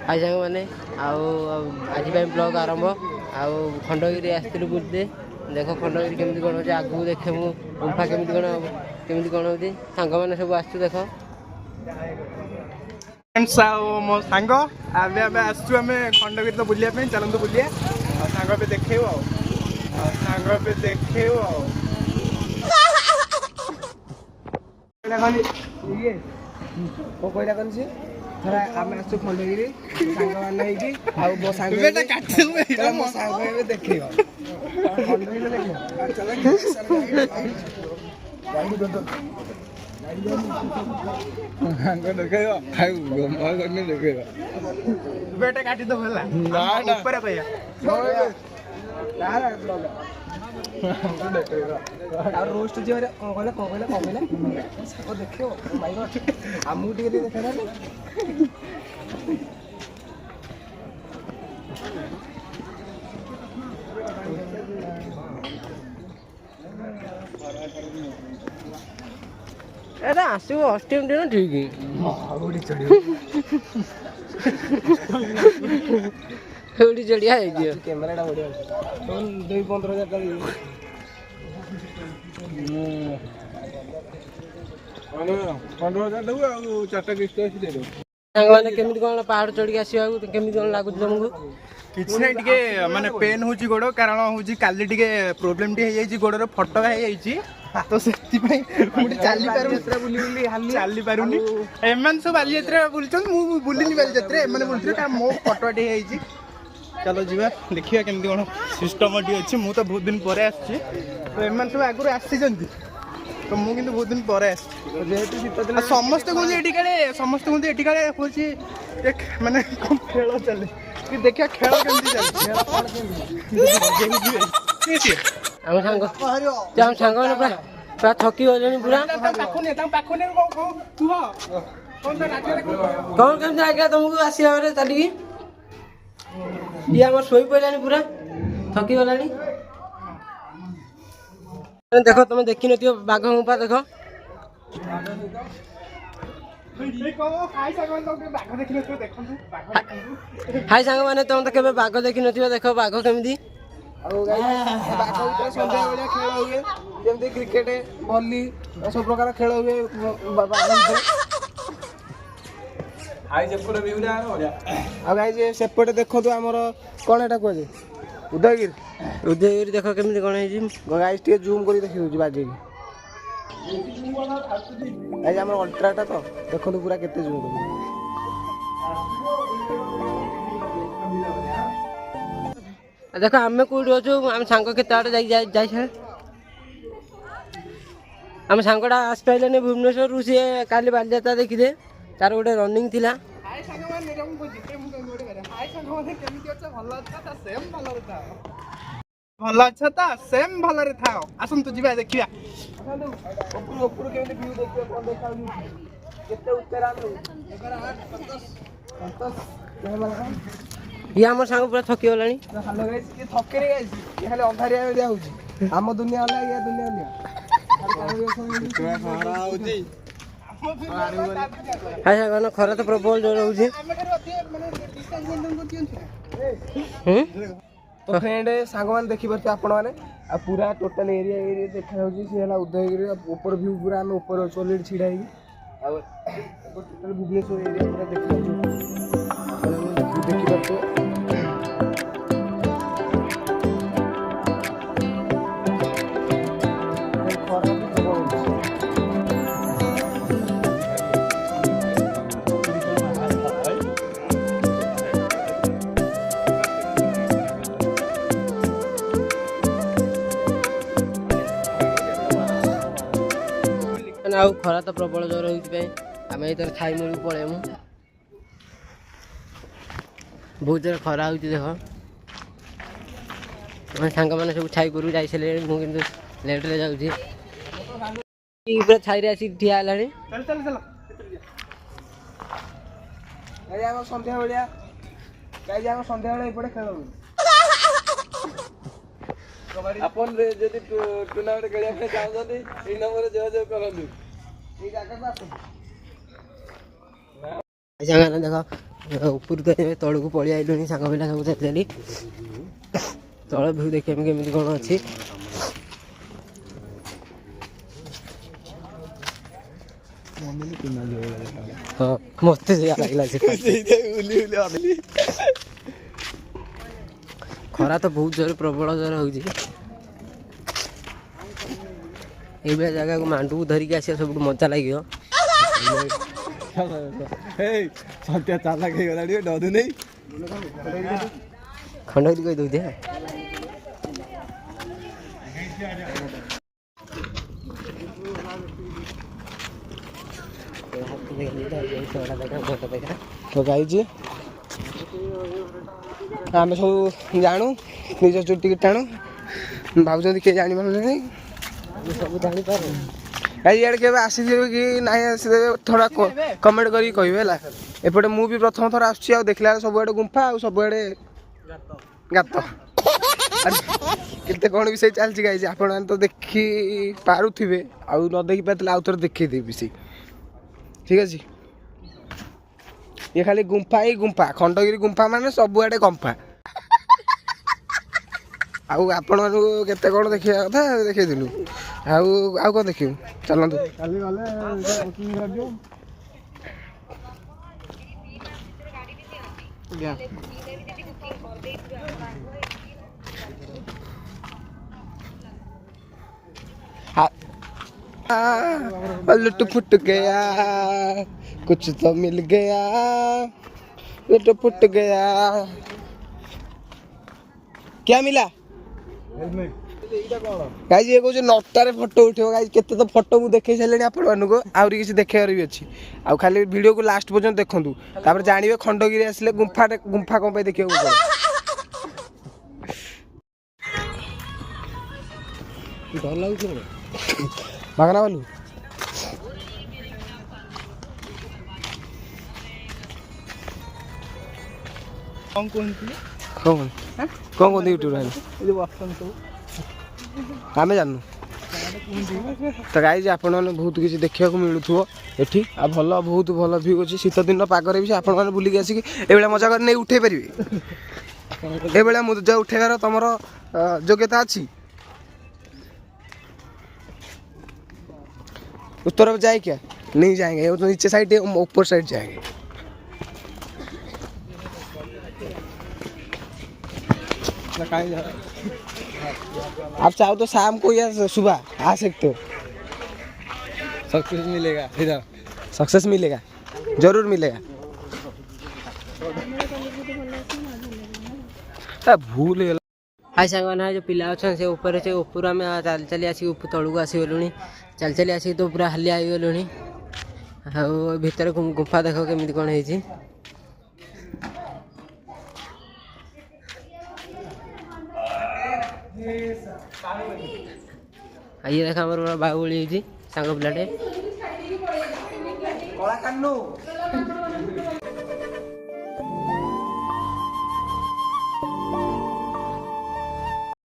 हाय सांग मैंने आज ब्लॉग आरंभ आउ खंडगिरी आसलु बुझे देख खंडगिरी केमी कौन हो आगू देखे मु गुंफा केमी कौन हो सांग मैंने सब आस देख मो सांग आमे खंडगिरी तो बुलिया चलतु बुलिया सांग पे देखे सांग पे देखे कहला कौन सी थोड़ा आम आस खंडगिरी सांग मान मो सांग मो सांग देखे बेटा काटी दो भला ऊपर कहिया और रोस्ट जे कहले साको देखियो माय गॉड हमहु टिके देखा ना अरे आसो अष्टम दिन ठीक उड़ी चढ़िया कैमेरा बढ़िया 2-15,000 का मैंने केमी कौन पहाड़ चढ़ के आसवा केमी कौन लगुच तुमको किसी ना टे माने पेन हो गोड़ कारण हूँ काली टे प्रोब्लेम टे गोड़ फटका हो तो से चली पारुनी एम सब बालीजा बुलूँ मुझे बुलिनी बालीजा एम बुलते मो फटका टे चलो जीवा देखिए केमती कौन सिस्टम अच्छी मुझे तो बहुत दिन पर आसी तो एम सब आगुरी आसी तो मुझे बहुत दिन पर समस्त कहते समस्त कहते हूँ माने खेल चले कि देखिए खेल केमती आम सांग पूरा थकी गले पूरा कौन केमती आज्ञा तुमको आसला चलिकी ये आम शोई पड़ा पूरा थकी गला देख तुम देखी नो बाघ गुंफा देख हाय सांग मैंने तुम तो केबे बाघ देखी नो देख बाघ केमती सन्ध्या बेला खेल हुए जमी क्रिकेट भली सब प्रकार खेल हुए सेपटे देखो आमर कौन एटा कहे उदयगिरी उदयगिरी देख केमती कौन है गाइस टे जूम कर देखि बाजे गाइस आमर अल्ट्राटा तो देखो पूरा केते जूम कर देख आम कौट अच्छु आम सांग के आम सांगटा आस पारे भुवनेश्वर सी काली बालीजात्रा देखिदे तार गोटे रनिंग थिला भल अच्छा था सेम भल था आसतु जी देखिया ये आम सांग पूरा थकी गला थके खाली अंधारिया दिया आम दुनिया वाला या दुनिया वाला खरा तो प्रबल जोर हो तो फ्रेंड सांग मैंने देखी पारे आपण मैंने पूरा टोटल एरिया एरिया देखा उदयगिरी ऊपर व्यू पूरा आम ऊपर अच्छे अलरेडी छिड़ा टोटल भुवनेश्वर एरिया पूरा देखा देखी पारे आउ खरा तो प्रबल जोर होम खाई मुड़ी पलैमु बहुत जोर खरा हो देख सांग मैंने सब छाई करू जाइए मुझे लेट्रे जाऊँगी पूरा छाई आसिक ठिया है सन्ध्या बेलिया सन्ध्या बेला एपटे खेल अपन जदि टूर्नामेंट खेलिया चाहते नंबर जोगाजोग करूँ। ସାଙ୍ଗମାନେ ଦେଖ ଉପରୁ ତ ଏବେ ତଳକୁ ପଳେଇ ଆଇଲୁଣି ସାଙ୍ଗ ପିଲା ସବୁ ଚାଲି ତଳ ଭିଉ ଦେଖିବା ପାଇଁ କେମିତି କ'ଣ ଅଛି। ହଁ ମତେ ସେଇଆ ଲାଗିଲା ଖରା ତ ବହୁତ ଜୋରେ ପ୍ରବଳ ଜୋରେ ହଉଛି। ଏଇଭଳିଆ ଜାଗାକୁ ମାଣ୍ଡୁକୁ ଧରିକି ଆସିବା ସବୁଠୁ ମଜା ଲାଗିବ। ସତ୍ୟ ଚାଲାକ ହେଇଗଲାଣି ଡରୁ ନେଇ ଖଣ୍ଡଗିରି କହି ଦଉଛି ଗାଇଛି ଆମେ ସବୁ ଜାଣୁ ନିଜ ଚୁଟିକି ଟାଣୁ ଭାବୁଛନ୍ତି କିଏ ଜାଣିପାରୁନି ସବୁ ଜାଣିପାରେ। ଭାଇ ଇଆଡ଼େ କେବେ ଆସିଥିବେ କି ନାହିଁ ଆସିଥିବେ ଥୋଡ଼ା କମେଣ୍ଟ କରିକି କହିବେ ହେଲା। ଏପଟେ ମୁଁ ବି ପ୍ରଥମ ଥର ଆସୁଛି ଆଉ ଦେଖିଲା ବେଳେ ସବୁଆଡ଼େ ଗୁମ୍ଫା ଆଉ ସବୁଆଡ଼େ ଗାତ କେତେ କ'ଣ ବି ସେଇ ଚାଲିଛି ଗାଇଛି ଆପଣମାନେ ତ ଦେଖି ପାରୁଥିବେ ଆଉ ନ ଦେଖି ପାରିଥିଲେ ଆଉ ଥରେ ଦେଖେଇଦେବି ସେଇ ଠିକ୍ ଅଛି। ଇଏ ଖାଲି ଗୁମ୍ଫା ହିଁ ଗୁମ୍ଫା ଖଣ୍ଡଗିରି ଗୁମ୍ଫା ମାନେ ସବୁଆଡ଼େ ଗୁମ୍ଫା ଆଉ ଆପଣମାନଙ୍କୁ କେତେ କ'ଣ ଦେଖିବା କଥା ଦେଖେଇଥିଲୁ ଆଉ ଆଉ କ'ଣ ଦେଖିବୁ ଚାଲନ୍ତୁ କାଲି ଗଲେ लुट फुट गया कुछ तो मिल गया लुट फुट गया क्या मिला गाइज ये कौन नटारे फोटो उठेब गाइज केते तो फोटो मु देखै सारे आपको आहरी किसी देखार भी अच्छी आउ खाली वीडियो को लास्ट पर्यंत देखूँ तापर जानवे खंडगिरी आसिले गुंफा गुंफा कौन देखा डर लगुच बागना बालू कौन कहती कौन कौन कहते यूट्यूब आम जानू तो गाइज आपण मैंने बहुत किसी देखा मिलूथो एठी आ भल बहुत भल व्यू अच्छी शीत दिन पागरे भी आपण मैंने बुलिक आसिक ये मजा कर नहीं उठे पारे ये मजा उठेबार तुम योग्यता अच्छी उस तरफ जाए क्या नहीं जाएंगे वो तो नीचे साइड ऊपर साइड जाएंगे आप चाहो तो शाम को या सुबह आ सकते हो सक्सेस मिलेगा इधर सक्सेस मिलेगा जरूर मिलेगा भूल हाय सांगना जो पिला अच्छा से ऊपर से ऊपर आम चल चली आसिक तलू आसीगलुणी चल चली आसिक तो पूरा हालिया होगलुणी भितर गुंफा देख केमी कौन है ये देख आम बाहुबली सांग पिलाटे